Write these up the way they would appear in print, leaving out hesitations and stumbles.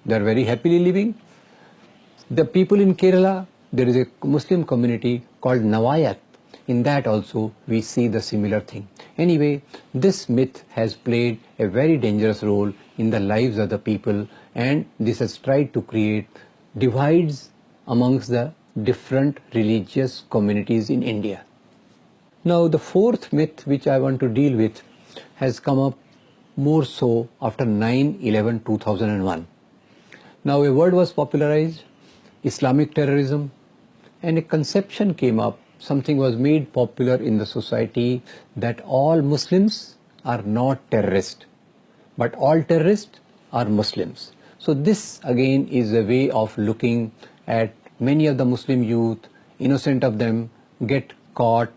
They are very happily living. The people in Kerala, there is a Muslim community called Nawayat. In that also we see the similar thing. Anyway, this myth has played a very dangerous role in the lives of the people, and this has tried to create divides amongst the different religious communities in India. Now the fourth myth which I want to deal with has come up more so after 9/11/2001. Now a word was popularized, Islamic terrorism, and a conception came up, something was made popular in the society that all Muslims are not terrorists, but all terrorists are Muslims. So this again is a way of looking at many of the Muslim youth, innocent of them, get caught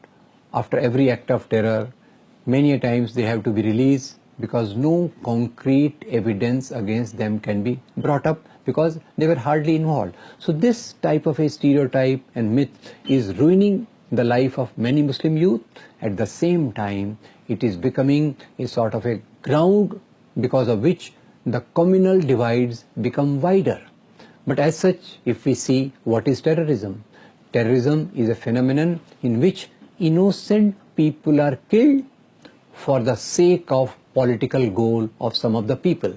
after every act of terror. Many a times they have to be released because no concrete evidence against them can be brought up because they were hardly involved. So this type of a stereotype and myth is ruining the life of many Muslim youth. At the same time, it is becoming a sort of a ground because of which the communal divides become wider. But as such, if we see what is terrorism, terrorism is a phenomenon in which innocent people are killed for the sake of political goal of some of the people.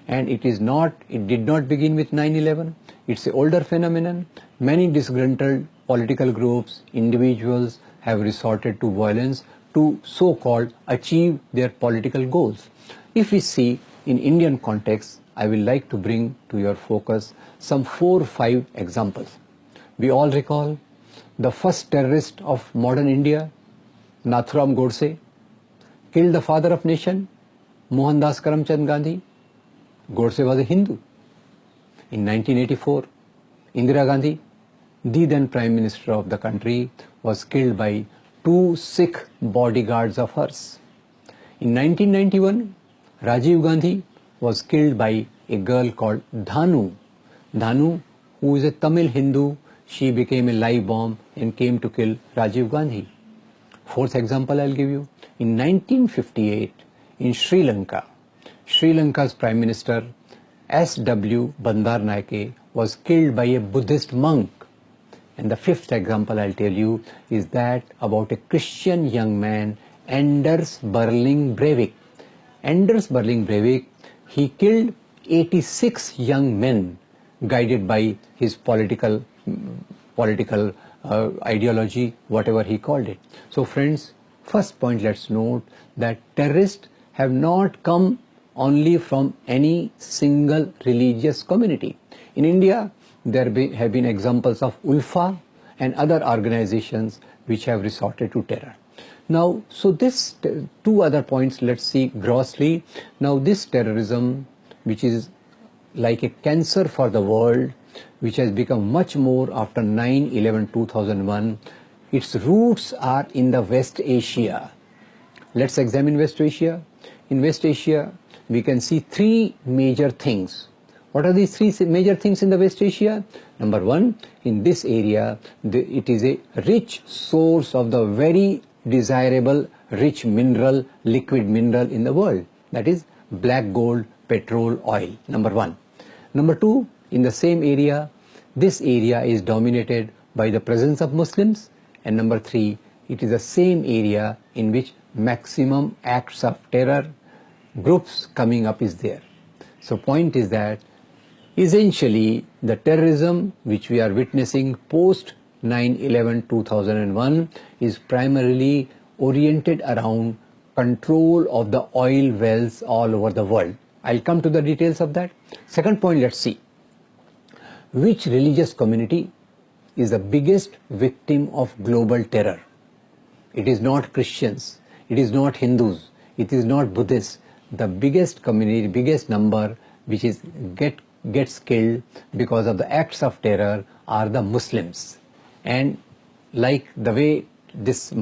And it did not begin with 9/11. It's an older phenomenon. Many disgruntled political groups, individuals have resorted to violence to so-called achieve their political goals. If we see in Indian context, I will like to bring to your focus some 4 or 5 examples. We all recall the first terrorist of modern India, Nathuram Godse, killed the father of nation, Mohandas Karamchand Gandhi. Godse was a Hindu. In 1984, Indira Gandhi, the then Prime Minister of the country, was killed by 2 Sikh bodyguards of hers. In 1991, Rajiv Gandhi was killed by a girl called Dhanu. Dhanu, who is a Tamil Hindu, she became a live bomb and came to kill Rajiv Gandhi. Fourth example I'll give you. In 1958, in Sri Lanka, Sri Lanka's Prime Minister S.W. Bandaranaike was killed by a Buddhist monk. And the fifth example I'll tell you is that about a Christian young man, Anders Berling Breivik. Anders Berling Breivik, he killed 86 young men guided by his political ideology, whatever he called it. So friends, first point, let's note that terrorists have not come only from any single religious community. In India, there have been examples of Ulfa and other organizations which have resorted to terror. Now, so this 2 other points, let's see grossly. Now, this terrorism, which is like a cancer for the world, which has become much more after 9/11/2001, its roots are in the West Asia. Let's examine West Asia. In West Asia, we can see 3 major things. What are these 3 major things in the West Asia? Number 1, in this area, it is a rich source of the very desirable rich mineral, liquid mineral in the world. That is black gold, petrol, oil. Number 1. Number 2, in the same area, this area is dominated by the presence of Muslims. And number 3, it is the same area in which maximum acts of terror, groups coming up is there. So point is that essentially the terrorism which we are witnessing post 9/11/2001 is primarily oriented around control of the oil wells all over the world. I'll come to the details of that. Second point, let's see. Which religious community is the biggest victim of global terror? It is not Christians, it is not Hindus, it is not Buddhists. The biggest community, biggest number which is gets killed because of the acts of terror are the Muslims. And like the way this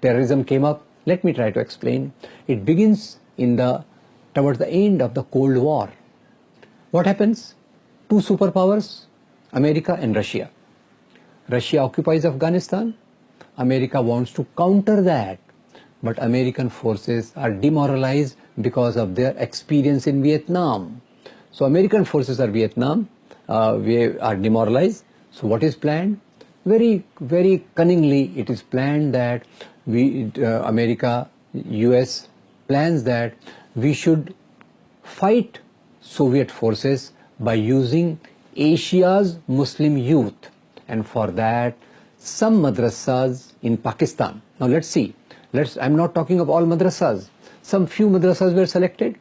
terrorism came up, let me try to explain. It begins towards the end of the Cold War. What happens? 2 superpowers, America and Russia. Russia occupies Afghanistan. America wants to counter that. But American forces are demoralized because of their experience in Vietnam. So American forces are Vietnam, we are demoralized. So what is planned? Very, very cunningly it is planned that America, US plans that we should fight Soviet forces by using Asia's Muslim youth, and for that some madrasas in Pakistan. Now let's see, I'm not talking of all madrasas, some few madrasas were selected.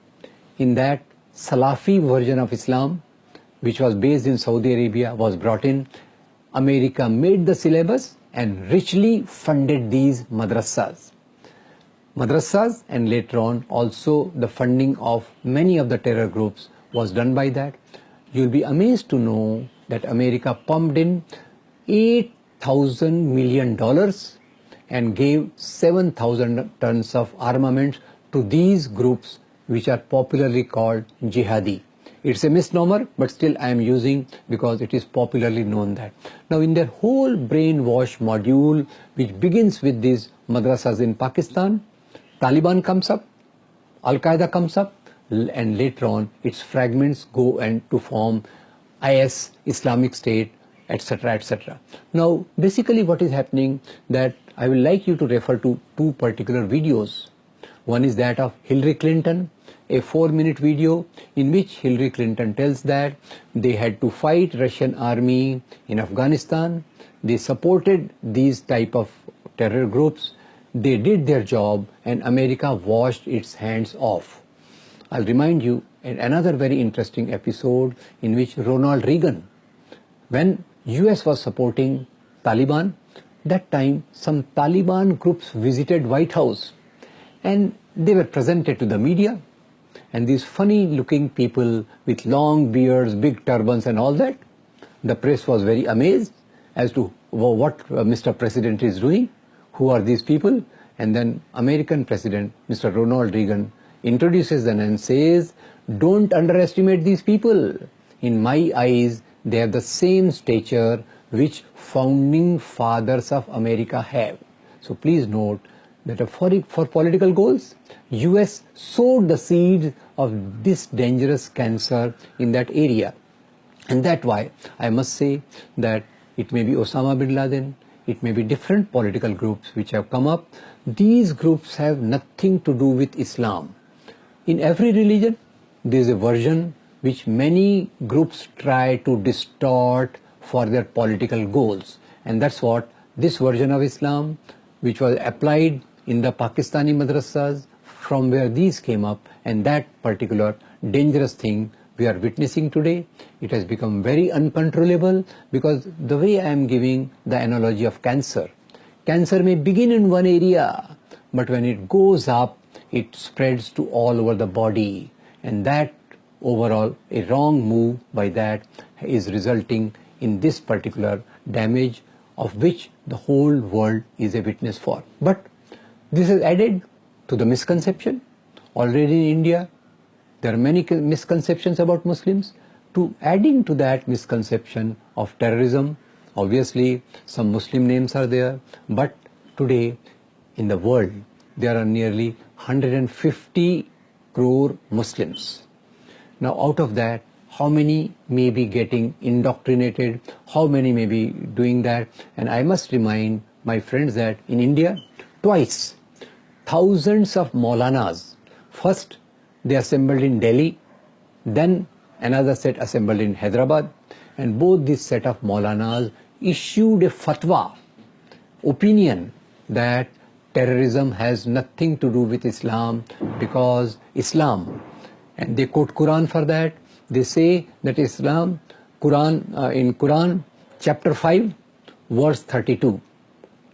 In that, Salafi version of Islam, which was based in Saudi Arabia, was brought in. America made the syllabus and richly funded these madrasas. And later on also the funding of many of the terror groups was done by that. You'll be amazed to know that America pumped in $8,000 million and gave 7,000 tons of armament to these groups, which are popularly called jihadi. It's a misnomer, but still I am using because it is popularly known that. Now in their whole brainwash module, which begins with these madrasas in Pakistan, Taliban comes up, Al-Qaeda comes up, and later on its fragments go and to form IS, Islamic State, etc., etc. Now basically what is happening, that I will like you to refer to two particular videos. One is that of Hillary Clinton, a 4-minute video in which Hillary Clinton tells that they had to fight Russian army in Afghanistan. They supported these type of terror groups. They did their job and America washed its hands off. I'll remind you another very interesting episode in which Ronald Reagan, when US was supporting Taliban, that time some Taliban groups visited White House and they were presented to the media, and these funny looking people with long beards, big turbans and all that. The press was very amazed as to what Mr. President is doing, who are these people, and then American President Mr. Ronald Reagan introduces them and says, don't underestimate these people. In my eyes, they have the same stature which founding fathers of America have. So please note that for political goals, US sowed the seeds of this dangerous cancer in that area. And that's why I must say that it may be Osama bin Laden, it may be different political groups which have come up. These groups have nothing to do with Islam. In every religion, there is a version which many groups try to distort for their political goals. And that's what this version of Islam, which was applied in the Pakistani madrasas, from where these came up, and that particular dangerous thing we are witnessing today, it has become very uncontrollable, because the way I am giving the analogy of cancer, cancer may begin in one area, but when it goes up, it spreads to all over the body, and that overall a wrong move by that is resulting in this particular damage, of which the whole world is a witness for. But this is added to the misconception. Already in India, there are many misconceptions about Muslims. To adding to that misconception of terrorism, obviously some Muslim names are there, but today in the world there are nearly 150 crore Muslims. Now out of that, how many may be getting indoctrinated, how many may be doing that? And I must remind my friends that in India, twice, thousands of Maulanas, first they assembled in Delhi, then another set assembled in Hyderabad, and both this set of Maulanas issued a fatwa, opinion, that terrorism has nothing to do with Islam, because Islam, and they quote Quran for that. They say that Islam, in Quran chapter 5 verse 32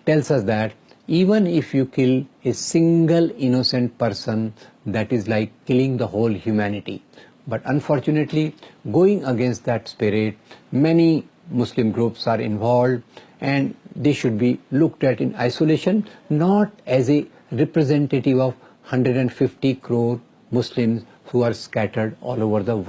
tells us that even if you kill a single innocent person, that is like killing the whole humanity. But unfortunately, going against that spirit, many Muslim groups are involved, and they should be looked at in isolation, not as a representative of 150 crore Muslims who are scattered all over the world.